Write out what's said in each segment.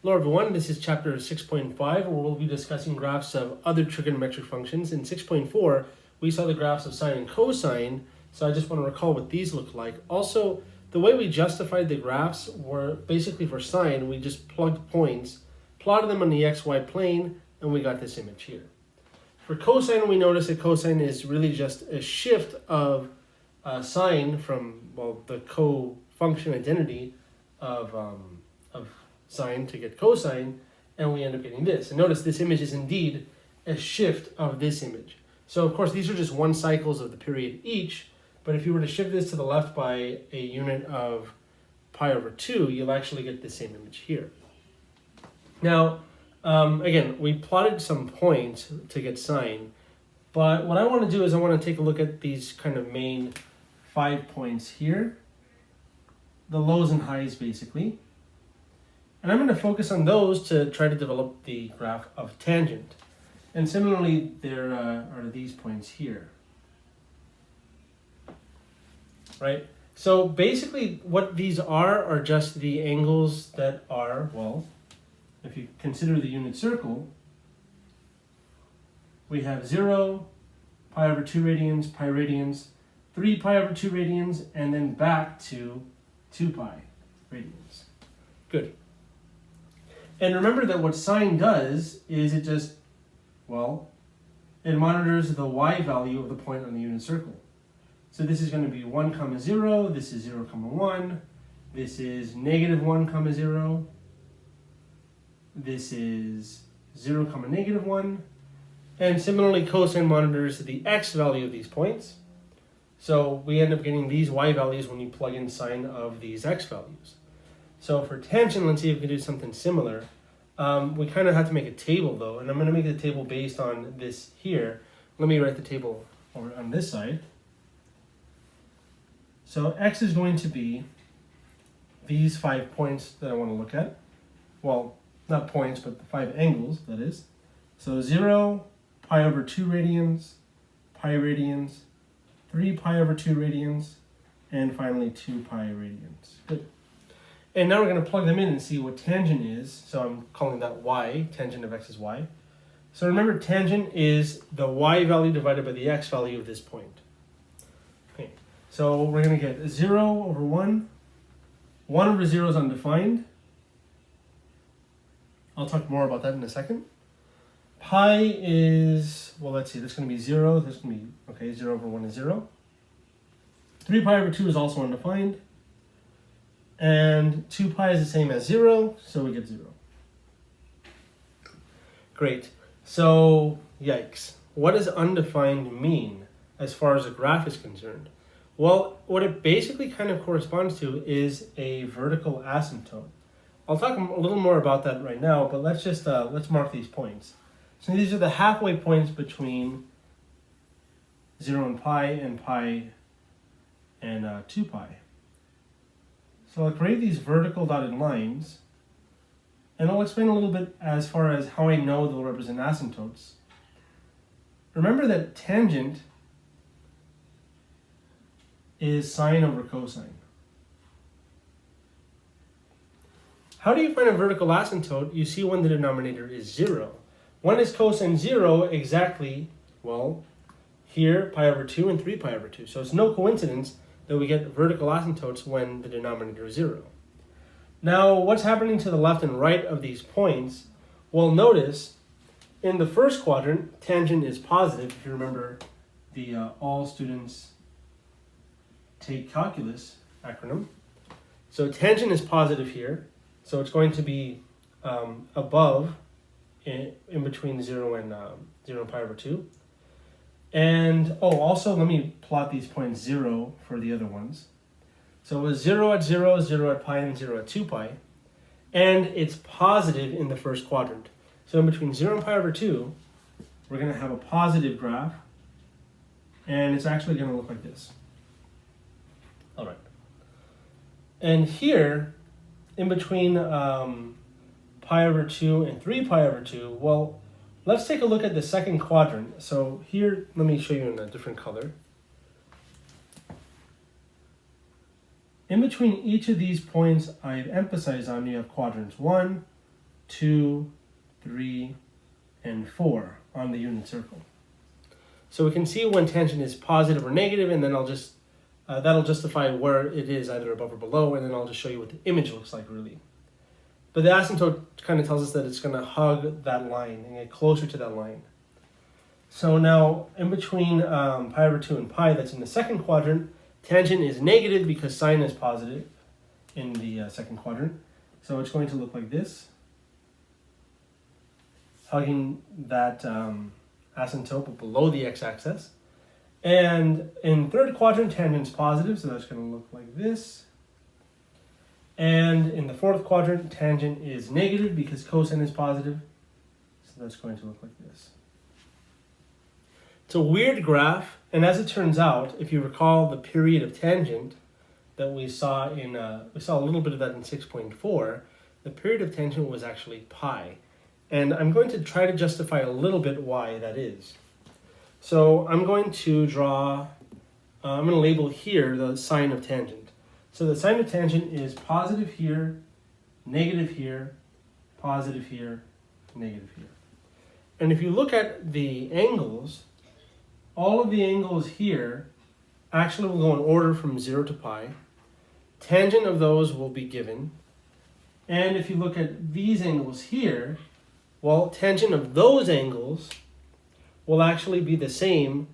Hello everyone, this is chapter 6.5 where we'll be discussing graphs of other trigonometric functions. In 6.4 we saw the graphs of sine and cosine, so I just want to recall what these look like. Also, the way we justified the graphs were basically for sine, we just plugged points, plotted them on the xy plane, and we got this image here. For cosine, we notice that cosine is really just a shift of sine from, well, the co-function identity of sine to get cosine, and we end up getting this. And notice this image is indeed a shift of this image. So of course these are just 1 cycles of the period each, but if you were to shift this to the left by a unit of pi over 2, you'll actually get the same image here. Now, again, we plotted some points to get sine, but what I want to do is I want to take a look at these kind of main 5 points here, the lows and highs basically. And I'm going to focus on those to try to develop the graph of tangent. And similarly, there are these points here. Right? So basically what these are just the angles that are, well, if you consider the unit circle, we have 0, pi over 2 radians, pi radians, 3 pi over 2 radians, and then back to 2 pi radians. Good. And remember that what sine does is it just, well, it monitors the y value of the point on the unit circle. So this is going to be 1, 0, this is 0, 1, this is negative 1, 0, this is 0, negative 1, and similarly cosine monitors the x value of these points. So we end up getting these y values when you plug in sine of these x values. So for tangent, let's see if we can do something similar. We kind of have to make a table though, and I'm going to make the table based on this here. Let me write the table over on this side. So x is going to be these 5 points that I want to look at. Well, not points, but the 5 angles, that is. So 0, pi over 2 radians, pi radians, 3 pi over 2 radians, and finally 2 pi radians. Good. And now we're going to plug them in and see what tangent is. So I'm calling that y, tangent of x is y. So remember, tangent is the y value divided by the x value of this point. Okay. So we're going to get 0 over 1. 1 over 0 is undefined. I'll talk more about that in a second. Pi is, well, let's see, this is going to be 0. This is going to be, okay, 0 over 1 is 0. 3 pi over 2 is also undefined. And 2 pi is the same as 0, so we get 0. Great. So, yikes. What does undefined mean as far as a graph is concerned? Well, what it basically kind of corresponds to is a vertical asymptote. I'll talk a little more about that right now, but let's just let's mark these points. So these are the halfway points between 0 and pi 2 pi. So I'll create these vertical dotted lines, and I'll explain a little bit as far as how I know they'll represent asymptotes. Remember that tangent is sine over cosine. How do you find a vertical asymptote? You see when the denominator is 0. When is cosine 0 exactly? Well, here pi over 2 and 3 pi over 2. So it's no coincidence that we get vertical asymptotes when the denominator is 0. Now, what's happening to the left and right of these points? Well, notice in the first quadrant, tangent is positive. If you remember the all students take calculus acronym. So tangent is positive here. So it's going to be above in between 0 and pi over 2. And, oh, also let me plot these points 0 for the other ones. So it was 0 at 0, 0 at pi, and 0 at 2 pi. And it's positive in the first quadrant. So in between 0 and pi over 2, we're going to have a positive graph. And it's actually going to look like this. All right. And here, in between pi over 2 and 3 pi over 2, well, let's take a look at the second quadrant. So here, let me show you in a different color. In between each of these points I've emphasized on, you have quadrants 1, 2, 3, and 4 on the unit circle. So we can see when tangent is positive or negative, and then I'll just that'll justify where it is, either above or below, and then I'll just show you what the image looks like really. But the asymptote kind of tells us that it's going to hug that line and get closer to that line. So now in between pi over 2 and pi, that's in the second quadrant, tangent is negative because sine is positive in the second quadrant. So it's going to look like this, hugging that asymptote but below the x-axis. And in third quadrant, tangent's positive, so that's going to look like this. And in the fourth quadrant, tangent is negative because cosine is positive, so that's going to look like this. It's a weird graph, and as it turns out, if you recall the period of tangent that we saw we saw a little bit of that in 6.4, the period of tangent was actually pi. And I'm going to try to justify a little bit why that is. So I'm going to draw, I'm going to label here the sine of tangent. So the sine of tangent is positive here, negative here, positive here, negative here. And if you look at the angles, all of the angles here actually will go in order from 0 to pi. Tangent of those will be given. And if you look at these angles here, well, tangent of those angles will actually be the same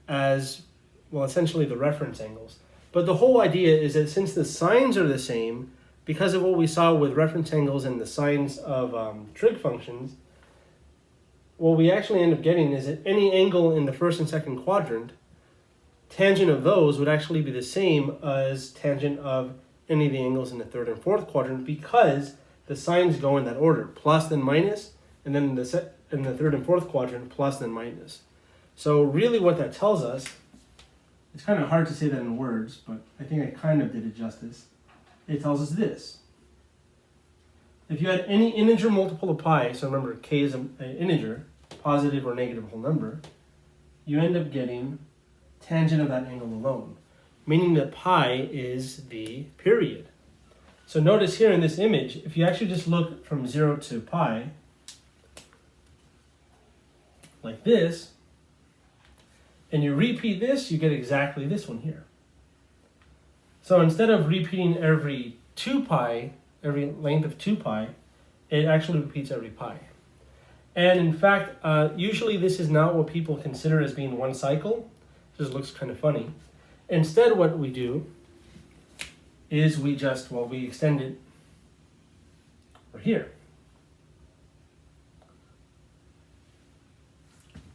as, well, essentially the reference angles. But the whole idea is that since the sines are the same, because of what we saw with reference angles and the sines of trig functions, what we actually end up getting is that any angle in the first and second quadrant, tangent of those would actually be the same as tangent of any of the angles in the third and fourth quadrant, because the sines go in that order, plus then minus, and then in the third and fourth quadrant, plus then minus. So really what that tells us, it's kind of hard to say that in words, but I think I kind of did it justice. It tells us this. If you had any integer multiple of pi, so remember k is an integer, positive or negative whole number, you end up getting tangent of that angle alone, meaning that pi is the period. So notice here in this image, if you actually just look from 0 to pi, like this, and you repeat this, you get exactly this one here. So instead of repeating every 2 pi, every length of 2 pi, it actually repeats every pi. And in fact, usually this is not what people consider as being one cycle. It just looks kind of funny. Instead, what we do is we just, well, we extend it over here.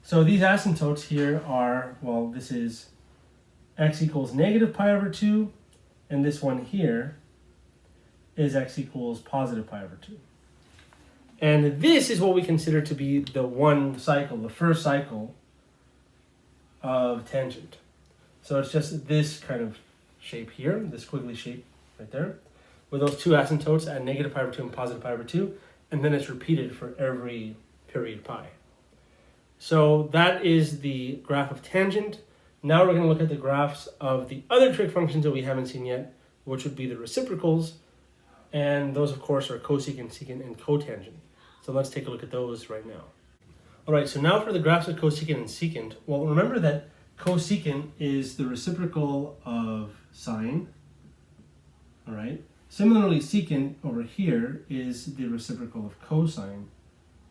So these asymptotes here are, well, this is x equals negative pi over 2, and this one here is x equals positive pi over 2. And this is what we consider to be the one cycle, the first cycle of tangent. So it's just this kind of shape here, this squiggly shape right there, with those two asymptotes at negative pi over 2 and positive pi over 2, and then it's repeated for every period pi. So that is the graph of tangent. Now we're going to look at the graphs of the other trig functions that we haven't seen yet, which would be the reciprocals, and those of course are cosecant, secant, and cotangent. So let's take a look at those right now. Alright, so now for the graphs of cosecant and secant. Well, remember that cosecant is the reciprocal of sine. Alright. Similarly, secant over here is the reciprocal of cosine.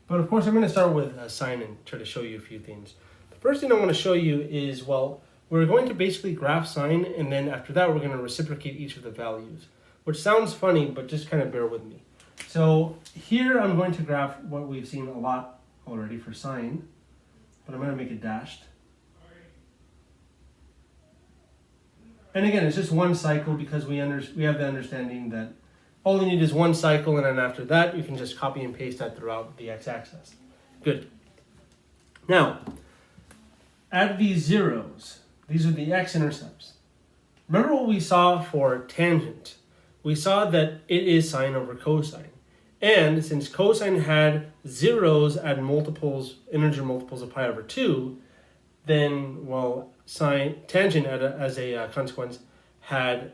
But of course, I'm going to start with sine and try to show you a few things. The first thing I want to show you is, well, we're going to basically graph sine, and then after that, we're going to reciprocate each of the values, which sounds funny, but just kind of bear with me. So here I'm going to graph what we've seen a lot already for sine, but I'm going to make it dashed. And again, it's just one cycle because we have the understanding that all you need is one cycle, and then after that, you can just copy and paste that throughout the x-axis. Good. Now, at these zeros, these are the x-intercepts. Remember what we saw for tangent? We saw that it is sine over cosine. And since cosine had zeros at multiples, integer multiples of pi over 2, then, well, tangent as a consequence had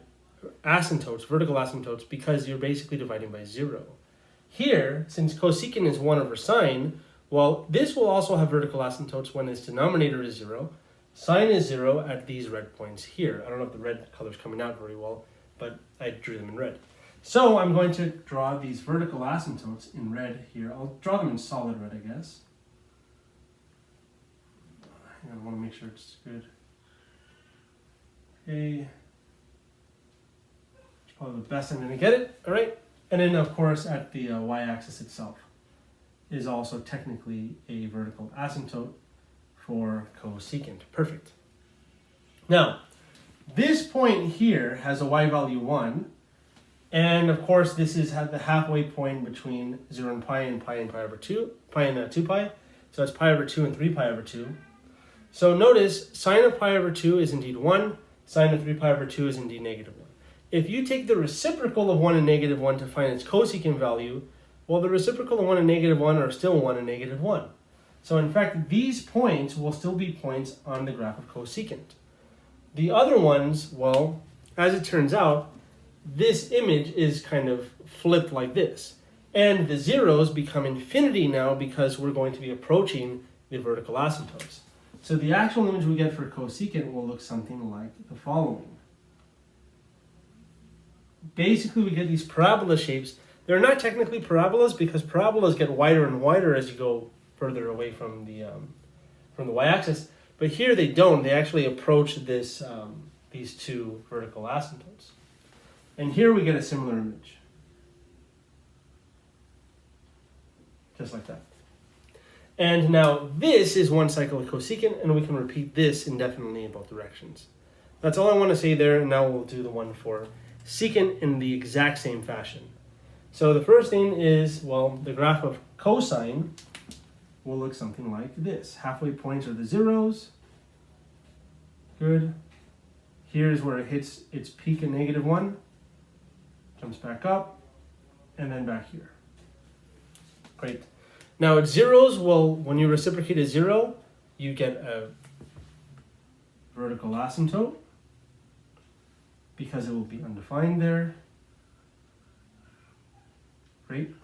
asymptotes, vertical asymptotes, because you're basically dividing by 0. Here, since cosecant is 1 over sine, well, this will also have vertical asymptotes when its denominator is 0. Sine is 0 at these red points here. I don't know if the red color's coming out very well, but I drew them in red. So I'm going to draw these vertical asymptotes in red here. I'll draw them in solid red, I guess. I want to make sure it's good. Okay. It's probably the best I'm going to get it. All right. And then, of course, at the y-axis itself is also technically a vertical asymptote for cosecant. Perfect. Now, this point here has a y value 1. And, of course, this is the halfway point between 0 and pi and pi over 2. Pi and 2 pi. So it's pi over 2 and 3 pi over 2. So notice, sine of pi over 2 is indeed 1. Sine of 3 pi over 2 is indeed negative 1. If you take the reciprocal of 1 and negative 1 to find its cosecant value, well, the reciprocal of 1 and negative 1 are still 1 and negative 1. So in fact, these points will still be points on the graph of cosecant. The other ones, well, as it turns out, this image is kind of flipped like this. And the zeros become infinity now because we're going to be approaching the vertical asymptotes. So the actual image we get for cosecant will look something like the following. Basically, we get these parabola shapes. They're not technically parabolas because parabolas get wider and wider as you go further away from the y-axis. But here they don't. They actually approach this these two vertical asymptotes. And here we get a similar image. Just like that. And now this is one cycle of cosecant, and we can repeat this indefinitely in both directions. That's all I want to say there, and now we'll do the one for secant in the exact same fashion. So the first thing is, well, the graph of cosine will look something like this. Halfway points are the zeros. Good. Here's where it hits its peak at negative 1. Jumps back up, and then back here. Great. Now at zeros, well, when you reciprocate a 0, you get a vertical asymptote because it will be undefined there. Great.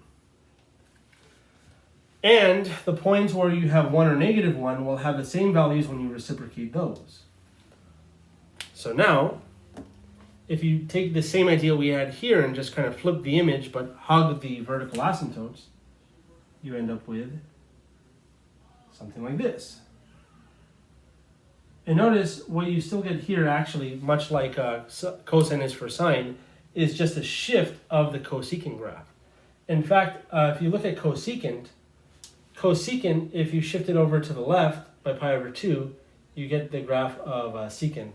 And the points where you have 1 or negative 1 will have the same values when you reciprocate those. So now, if you take the same idea we had here and just kind of flip the image but hug the vertical asymptotes, you end up with something like this. And notice what you still get here, actually, much like cosine is for sine, is just a shift of the cosecant graph. In fact, if you look at cosecant, if you shift it over to the left by pi over 2, you get the graph of secant.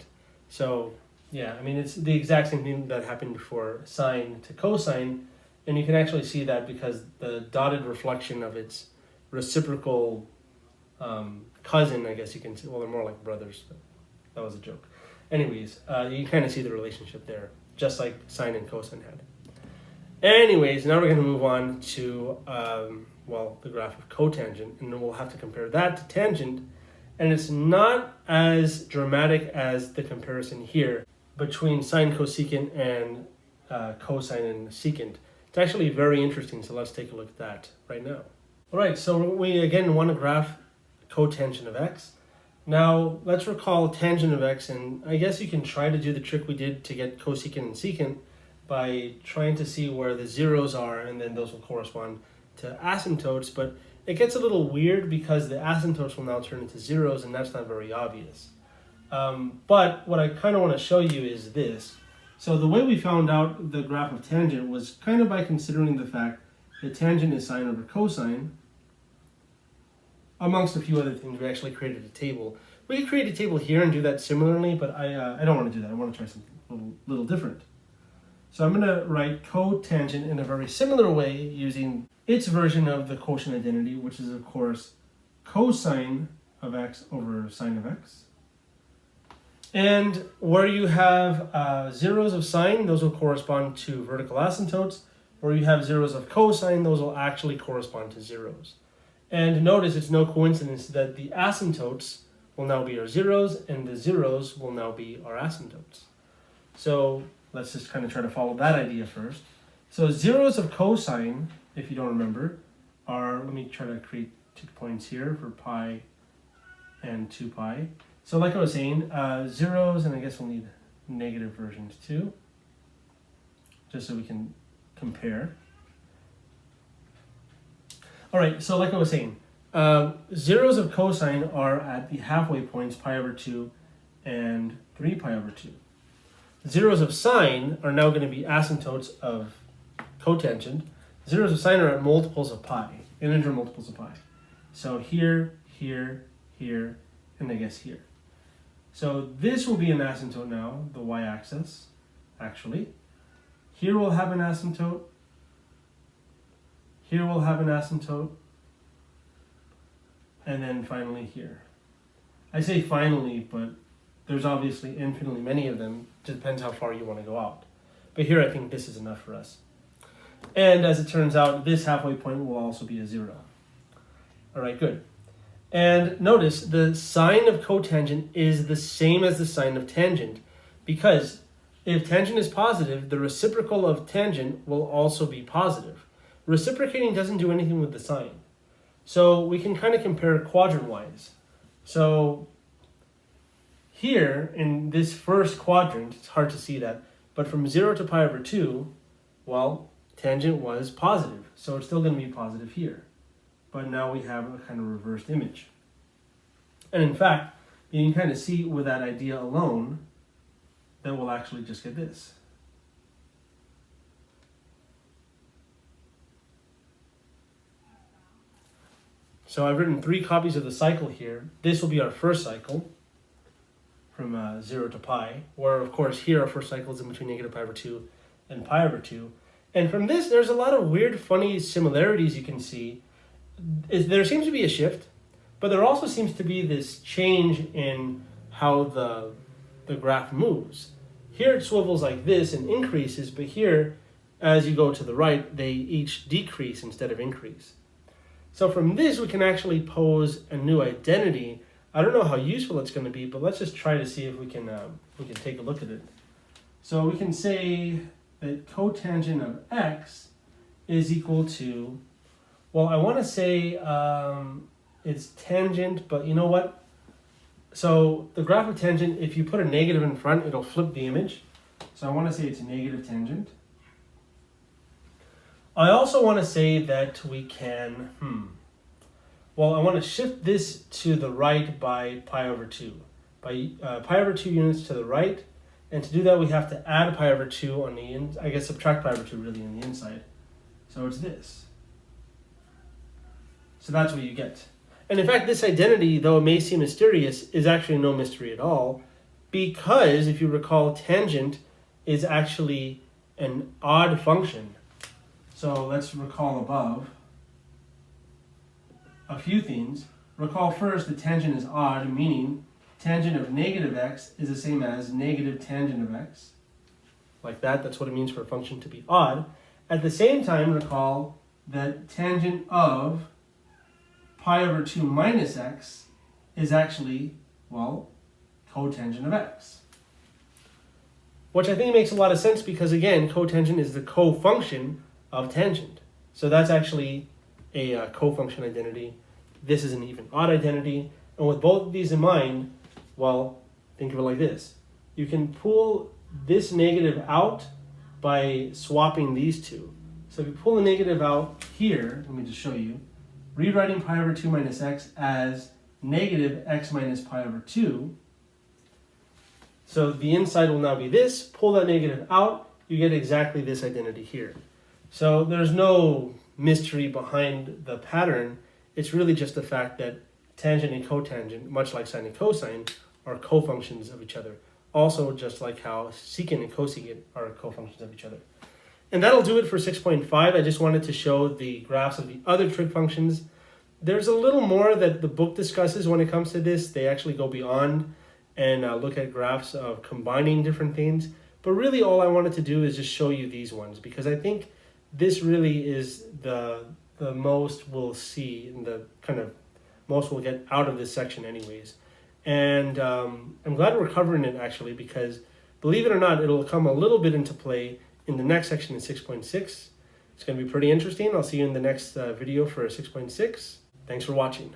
So, yeah, I mean, it's the exact same thing that happened for sine to cosine, and you can actually see that because the dotted reflection of its reciprocal cousin, I guess you can see, well, they're more like brothers, but that was a joke. Anyways, you can kind of see the relationship there, just like sine and cosine had. Anyways, now we're going to move on to, well, the graph of cotangent, and then we'll have to compare that to tangent, and it's not as dramatic as the comparison here between sine cosecant and cosine and secant. It's actually very interesting, so let's take a look at that right now. All right, so we again want to graph cotangent of x. Now, let's recall tangent of x, and I guess you can try to do the trick we did to get cosecant and secant by trying to see where the zeros are, and then those will correspond to asymptotes, but it gets a little weird because the asymptotes will now turn into zeros, and that's not very obvious. But what I kind of want to show you is this. So the way we found out the graph of tangent was kind of by considering the fact that tangent is sine over cosine. Amongst a few other things, we actually created a table. We could create a table here and do that similarly, but I don't want to do that. I want to try something a little different. So I'm going to write cotangent in a very similar way using its version of the quotient identity, which is, of course, cosine of x over sine of x. And where you have zeros of sine, those will correspond to vertical asymptotes. Where you have zeros of cosine, those will actually correspond to zeros. And notice it's no coincidence that the asymptotes will now be our zeros, and the zeros will now be our asymptotes. So let's just kind of try to follow that idea first. So zeros of cosine if you don't remember, are, let me try to create 2 points here for pi and 2 pi. So like I was saying, zeros, and I guess we'll need negative versions too, just so we can compare. All right, so like I was saying, zeros of cosine are at the halfway points pi over 2 and 3 pi over 2. Zeros of sine are now going to be asymptotes of cotangent. Zeros of sine are at multiples of pi, integer multiples of pi. So here, here, here, and I guess here. So this will be an asymptote now, the y-axis, actually. Here we'll have an asymptote. Here we'll have an asymptote. And then finally here. I say finally, but there's obviously infinitely many of them. It depends how far you want to go out. But here I think this is enough for us. And as it turns out, this halfway point will also be a 0. All right, good. And notice the sine of cotangent is the same as the sine of tangent, because if tangent is positive, the reciprocal of tangent will also be positive. Reciprocating doesn't do anything with the sine. So we can kind of compare quadrant-wise. So here in this first quadrant, it's hard to see that, but from 0 to pi over 2, well, tangent was positive, so it's still going to be positive here. But now we have a kind of reversed image. And in fact, you can kind of see with that idea alone that we'll actually just get this. So I've written 3 copies of the cycle here. This will be our first cycle from 0 to pi, where of course here our first cycle is in between negative pi over 2 and pi over 2. And from this, there's a lot of weird, funny similarities you can see. There seems to be a shift, but there also seems to be this change in how the graph moves. Here it swivels like this and increases, but here, as you go to the right, they each decrease instead of increase. So from this, we can actually pose a new identity. I don't know how useful it's going to be, but let's just try to see if we can take a look at it. So we can say that cotangent of x is equal to, well, I want to say it's tangent, but you know what? So the graph of tangent, if you put a negative in front, it'll flip the image. So I want to say it's negative tangent. I also want to say that we can, well, I want to shift this to the right by pi over 2. By pi over 2 units to the right. And to do that, we have to add pi over 2 on the I guess subtract pi over 2 really on the inside. So it's this. So that's what you get. And in fact, this identity, though it may seem mysterious, is actually no mystery at all, because if you recall, tangent is actually an odd function. So let's recall above a few things. Recall first that tangent is odd, meaning tangent of negative x is the same as negative tangent of x. Like that, that's what it means for a function to be odd. At the same time, recall that tangent of pi over 2 minus x is actually, well, cotangent of x. Which I think makes a lot of sense because, again, cotangent is the co-function of tangent. So that's actually a co-function identity. This is an even odd identity. And with both of these in mind, well, think of it like this. You can pull this negative out by swapping these two. So if you pull the negative out here, let me just show you, rewriting pi over 2 minus x as negative x minus pi over 2. So the inside will now be this. Pull that negative out, you get exactly this identity here. So there's no mystery behind the pattern. It's really just the fact that tangent and cotangent, much like sine and cosine, are co-functions of each other. Also, just like how secant and cosecant are co-functions of each other. And that'll do it for 6.5. I just wanted to show the graphs of the other trig functions. There's a little more that the book discusses when it comes to this. They actually go beyond and look at graphs of combining different things. But really all I wanted to do is just show you these ones, because I think this really is the most we'll see, and the kind of most we'll get out of this section anyways. And I'm glad we're covering it actually, because believe it or not, it'll come a little bit into play in the next section in 6.6. It's going to be pretty interesting. I'll see you in the next video for 6.6. Thanks for watching.